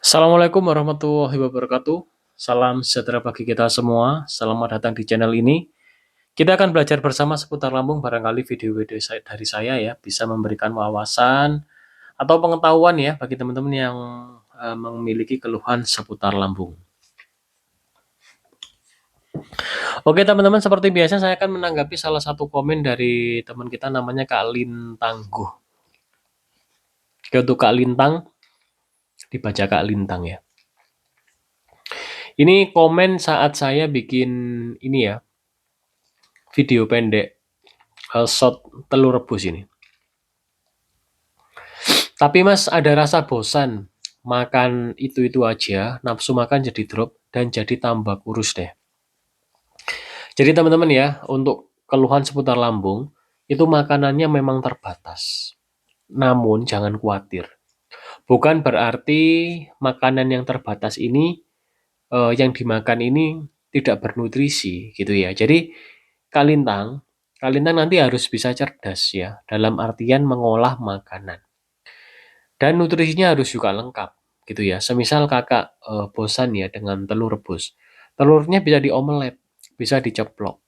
Assalamualaikum warahmatullahi wabarakatuh. Salam sejahtera bagi kita semua. Selamat datang di channel ini. Kita akan belajar bersama seputar lambung. Barangkali video-video dari saya ya bisa memberikan wawasan atau pengetahuan ya bagi teman-teman yang memiliki keluhan seputar lambung. Oke teman-teman, seperti biasa saya akan menanggapi salah satu komen dari teman kita namanya Kak Lintangguh. Oke, untuk Kak Lintang, dibaca Kak Lintang ya. Ini komen saat saya bikin ini ya, video pendek shot telur rebus ini. Tapi mas ada rasa bosan makan itu-itu aja, nafsu makan jadi drop dan jadi tambah kurus deh. Jadi teman-teman ya, untuk keluhan seputar lambung, itu makanannya memang terbatas. Namun jangan khawatir. Bukan berarti makanan yang terbatas ini, yang dimakan ini tidak bernutrisi gitu ya. Jadi Kalintang, Kalintang nanti harus bisa cerdas ya, dalam artian mengolah makanan. Dan nutrisinya harus juga lengkap gitu ya. Semisal kakak bosan ya dengan telur rebus. Telurnya bisa diomelet, bisa diceplok.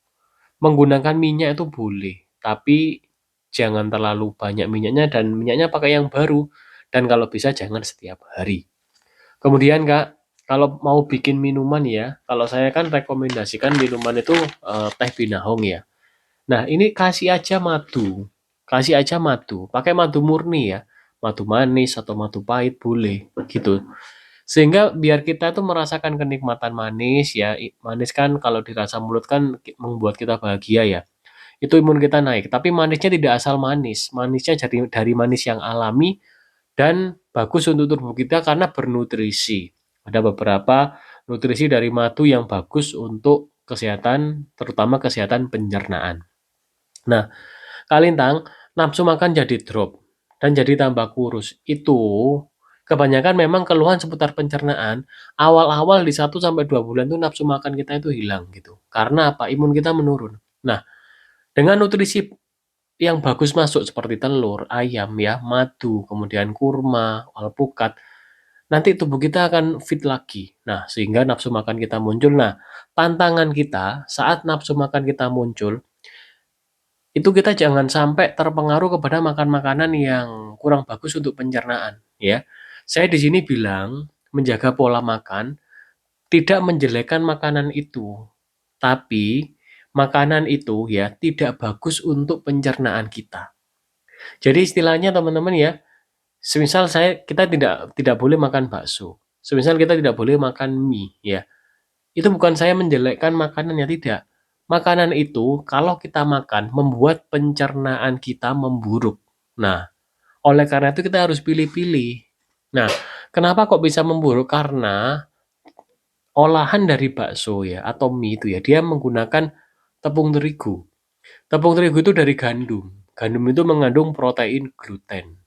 Menggunakan minyak itu boleh, tapi jangan terlalu banyak minyaknya dan minyaknya pakai yang baru. Dan kalau bisa jangan setiap hari. Kemudian kak, kalau mau bikin minuman ya, kalau saya kan rekomendasikan minuman itu teh binahong ya. Nah, ini kasih aja madu. Kasih aja madu. Pakai madu murni ya. Madu manis atau madu pahit boleh gitu. Sehingga biar kita tuh merasakan kenikmatan manis ya. Manis kan kalau dirasa mulut kan membuat kita bahagia ya. Itu imun kita naik. Tapi manisnya tidak asal manis. Manisnya dari manis yang alami dan bagus untuk tubuh kita karena bernutrisi. Ada beberapa nutrisi dari madu yang bagus untuk kesehatan, terutama kesehatan pencernaan. Nah, Kalintang, nafsu makan jadi drop dan jadi tambah kurus. Itu kebanyakan memang keluhan seputar pencernaan. Awal-awal di 1 sampai 2 bulan tuh nafsu makan kita itu hilang gitu. Karena apa? Imun kita menurun. Nah, dengan nutrisi yang bagus masuk seperti telur, ayam ya, madu, kemudian kurma, alpukat, nanti tubuh kita akan fit lagi. Nah, sehingga nafsu makan kita muncul. Nah, tantangan kita saat nafsu makan kita muncul itu kita jangan sampai terpengaruh kepada makan makanan yang kurang bagus untuk pencernaan, ya. Saya di sini bilang menjaga pola makan, tidak menjelekkan makanan itu, tapi makanan itu ya tidak bagus untuk pencernaan kita. Jadi istilahnya teman-teman ya, semisal kita tidak boleh makan bakso, semisal kita tidak boleh makan mie, ya. Itu bukan saya menjelekkan makanannya, tidak. Makanan itu kalau kita makan membuat pencernaan kita memburuk. Nah, oleh karena itu kita harus pilih-pilih. Nah, kenapa kok bisa memburuk? Karena olahan dari bakso ya atau mie itu ya dia menggunakan tepung terigu. Tepung terigu itu dari gandum. Gandum itu mengandung protein gluten.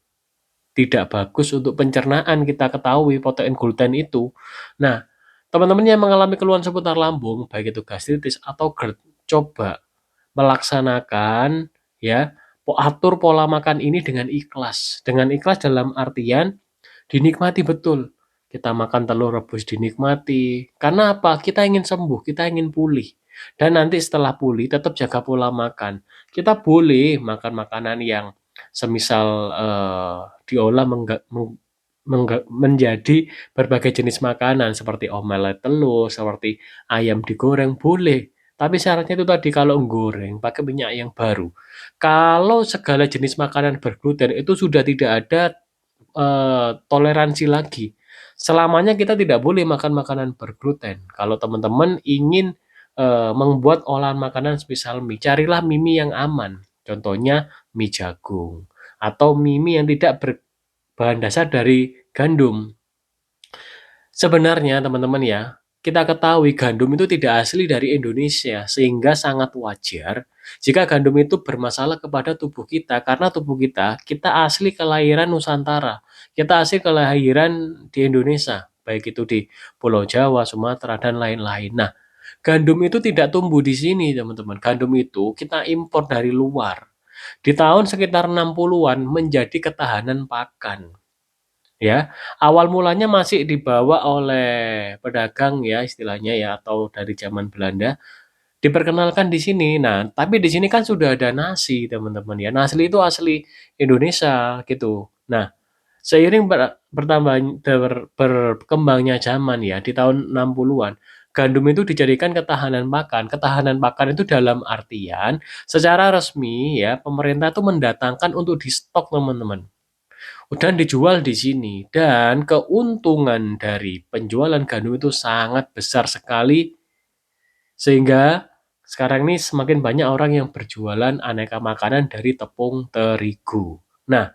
Tidak bagus untuk pencernaan, kita ketahui protein gluten itu. Nah, teman-teman yang mengalami keluhan seputar lambung, baik itu gastritis atau GERD, coba melaksanakan ya, atur pola makan ini dengan ikhlas. Dengan ikhlas dalam artian dinikmati betul. Kita makan telur rebus dinikmati. Karena apa? Kita ingin sembuh, kita ingin pulih. Dan nanti setelah pulih tetap jaga pola makan. Kita boleh makan makanan yang semisal diolah menjadi berbagai jenis makanan seperti omelet telur, seperti ayam digoreng boleh. Tapi syaratnya itu tadi kalau goreng pakai minyak yang baru. Kalau segala jenis makanan bergluten itu sudah tidak ada toleransi lagi. Selamanya kita tidak boleh makan makanan bergluten. Kalau teman-teman ingin membuat olahan makanan semisal mie, carilah mie yang aman. Contohnya mie jagung atau mie yang tidak berbahan dasar dari gandum. Sebenarnya teman-teman ya, kita ketahui gandum itu tidak asli dari Indonesia, sehingga sangat wajar jika gandum itu bermasalah kepada tubuh kita, karena tubuh kita asli kelahiran Nusantara, kita asli kelahiran di Indonesia, baik itu di Pulau Jawa, Sumatera, dan lain-lain. Nah, gandum itu tidak tumbuh di sini teman-teman, gandum itu kita impor dari luar. Di tahun sekitar 60-an menjadi ketahanan pakan. ya. Awal mulanya masih dibawa oleh pedagang ya istilahnya ya atau dari zaman Belanda, diperkenalkan di sini. Nah, tapi di sini kan sudah ada nasi teman-teman ya. Nasi itu asli Indonesia gitu. Nah, seiring berkembangnya zaman ya di tahun 60-an, gandum itu dijadikan ketahanan pakan. Ketahanan pakan itu dalam artian secara resmi ya pemerintah itu mendatangkan untuk di stok teman-teman. Dan dijual di sini dan keuntungan dari penjualan gandum itu sangat besar sekali sehingga sekarang ini semakin banyak orang yang berjualan aneka makanan dari tepung terigu. Nah,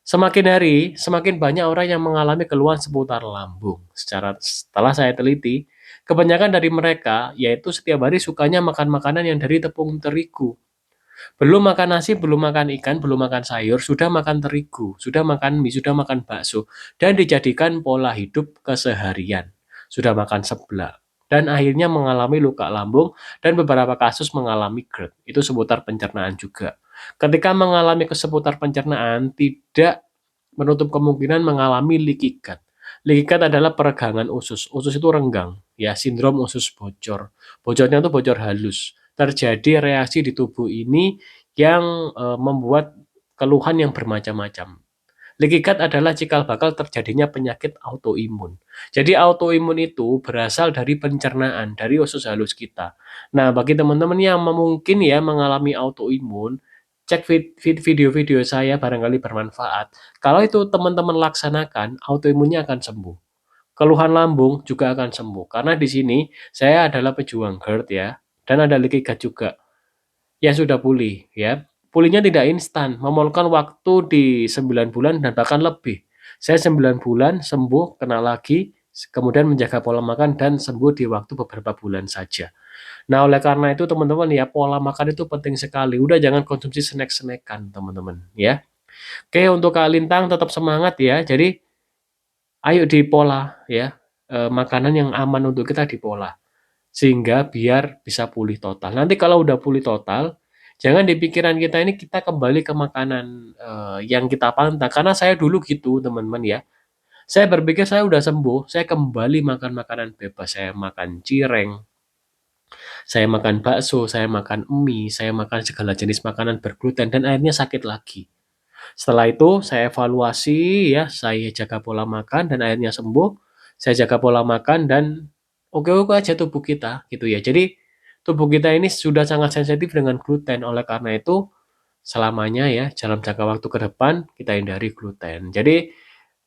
semakin hari, semakin banyak orang yang mengalami keluhan seputar lambung. Setelah saya teliti, kebanyakan dari mereka yaitu setiap hari sukanya makan makanan yang dari tepung terigu. Belum makan nasi, belum makan ikan, belum makan sayur, sudah makan terigu, sudah makan mie, sudah makan bakso, dan dijadikan pola hidup keseharian. Sudah makan seblak, dan akhirnya mengalami luka lambung, dan beberapa kasus mengalami GERD. Itu seputar pencernaan juga. Ketika mengalami seputar pencernaan, tidak menutup kemungkinan mengalami leaky gut. Leaky gut adalah peregangan usus. Usus itu renggang, ya, sindrom usus bocor. Bocornya itu bocor halus. Terjadi reaksi di tubuh ini yang membuat keluhan yang bermacam-macam. Leaky gut adalah cikal bakal terjadinya penyakit autoimun. Jadi autoimun itu berasal dari pencernaan, dari usus halus kita. Nah, bagi teman-teman yang mungkin ya mengalami autoimun, cek video-video saya barangkali bermanfaat. Kalau itu teman-teman laksanakan, autoimunnya akan sembuh. Keluhan lambung juga akan sembuh. Karena di sini saya adalah pejuang GERD ya, dan ada leaky gut juga yang sudah pulih ya. Pulihnya tidak instan, memerlukan waktu di 9 bulan dan bahkan lebih. Saya 9 bulan sembuh, kena lagi, kemudian menjaga pola makan dan sembuh di waktu beberapa bulan saja. Nah, oleh karena itu teman-teman ya, pola makan itu penting sekali. Udah jangan konsumsi snack-snackan teman-teman ya. Oke, untuk Kak Lintang tetap semangat ya. Jadi ayo dipola ya. Makanan yang aman untuk kita dipola sehingga biar bisa pulih total. Nanti kalau udah pulih total, jangan di pikiran kita ini kita kembali ke makanan yang kita pantang. Karena saya dulu gitu, teman-teman ya. Saya berpikir saya udah sembuh, saya kembali makan makanan bebas. Saya makan cireng, saya makan bakso, saya makan mie, saya makan segala jenis makanan bergluten dan akhirnya sakit lagi. Setelah itu saya evaluasi ya, saya jaga pola makan dan akhirnya sembuh. Saya jaga pola makan dan oke-oke aja tubuh kita gitu ya. Jadi tubuh kita ini sudah sangat sensitif dengan gluten. Oleh karena itu selamanya ya dalam jangka waktu ke depan kita hindari gluten. Jadi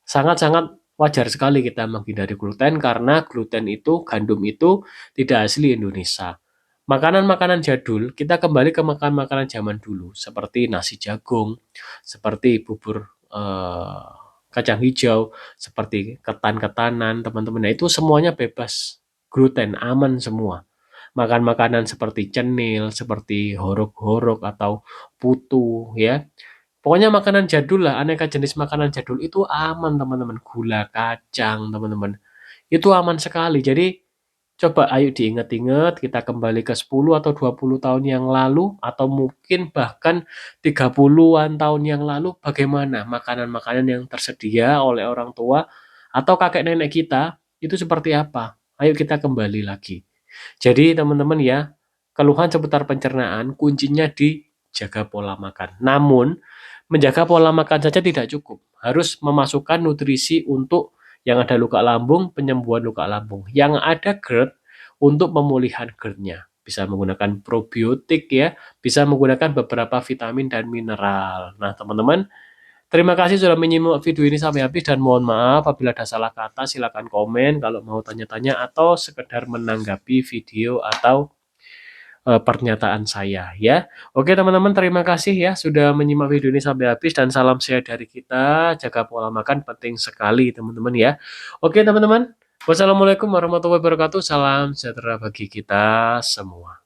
sangat-sangat wajar sekali kita menghindari gluten karena gluten itu, gandum itu tidak asli Indonesia. Makanan-makanan jadul, kita kembali ke makanan-makanan zaman dulu, seperti nasi jagung, seperti bubur kacang hijau, seperti ketan-ketanan, teman-teman. Nah, itu semuanya bebas gluten, aman semua. Makan makanan seperti cenil, seperti horok-horok atau putu, ya. Pokoknya makanan jadul lah, aneka jenis makanan jadul itu aman teman-teman. Gula kacang teman-teman, itu aman sekali. Jadi coba ayo diingat-ingat kita kembali ke 10 atau 20 tahun yang lalu atau mungkin bahkan 30-an tahun yang lalu bagaimana makanan-makanan yang tersedia oleh orang tua atau kakek nenek kita itu seperti apa. Ayo kita kembali lagi. Jadi teman-teman ya, keluhan seputar pencernaan kuncinya di jaga pola makan. Namun menjaga pola makan saja tidak cukup. Harus memasukkan nutrisi untuk yang ada luka lambung, penyembuhan luka lambung. Yang ada GERD untuk pemulihan GERD-nya. Bisa menggunakan probiotik ya, bisa menggunakan beberapa vitamin dan mineral. Nah, teman-teman, terima kasih sudah menyimak video ini sampai habis dan mohon maaf apabila ada salah kata, silakan komen kalau mau tanya-tanya atau sekedar menanggapi video atau pernyataan saya ya. Oke teman-teman, terima kasih ya sudah menyimak video ini sampai habis dan salam sehat dari kita. Jaga pola makan penting sekali teman-teman ya. Oke teman-teman, wassalamualaikum warahmatullahi wabarakatuh. Salam sejahtera bagi kita semua.